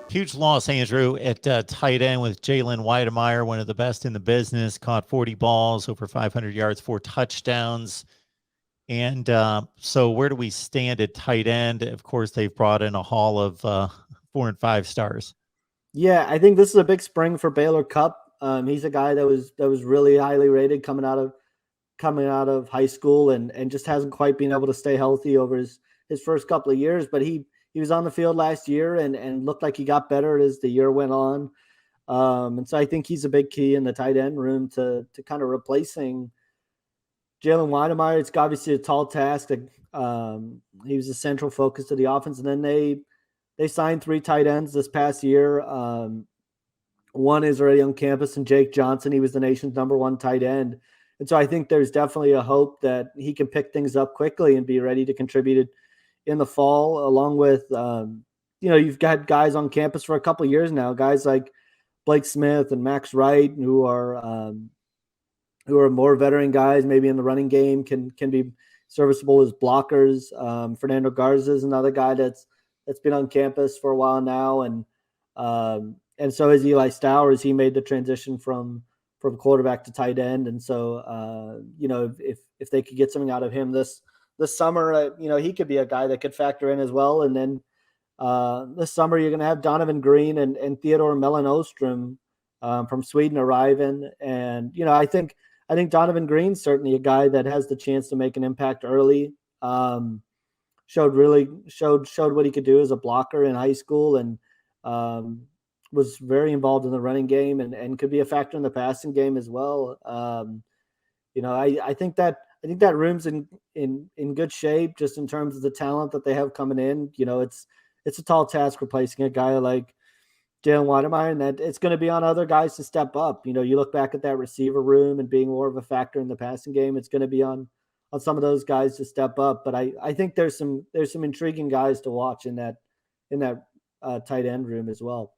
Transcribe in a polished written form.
Huge loss, Andrew, at tight end with Jalen Weidemeyer, one of the best in the business, caught 40 balls, over 500 yards, 4 touchdowns. And so where do we stand at tight end? Of course, they've brought in a haul of 4 and 5 stars. Yeah, I think this is a big spring for Baylor Cupp. He's a guy that was really highly rated coming out of high school, and just hasn't quite been able to stay healthy over his first couple of years. But he was on the field last year and looked like he got better as the year went on. And so I think he's a big key in the tight end room to kind of replacing Jalen Weidemeyer. It's obviously a tall task. He was a central focus to the offense, and then they signed 3 tight ends this past year. One is already on campus, and Jake Johnson. He was the nation's #1 tight end. And so I think there's definitely a hope that he can pick things up quickly and be ready to contribute in the fall, along with, you've got guys on campus for a couple of years now, guys like Blake Smith and Max Wright, who are more veteran guys, maybe in the running game, can be serviceable as blockers. Fernando Garza is another guy that's been on campus for a while now, and so is Eli Stowers. He made the transition from quarterback to tight end, and so if they could get something out of him this summer, he could be a guy that could factor in as well. And then this summer you're going to have Donovan Green and Theodore Mellanostrom from Sweden arriving, and I think Donovan Green's certainly a guy that has the chance to make an impact early. Showed what he could do as a blocker in high school, and was very involved in the running game and could be a factor in the passing game as well. I think that room's in good shape just in terms of the talent that they have coming in. It's a tall task replacing a guy like Jalen Weidemeyer, and that it's going to be on other guys to step up. You look back at that receiver room and being more of a factor in the passing game. It's going to be on some of those guys to step up. But I think there's some intriguing guys to watch in that tight end room as well.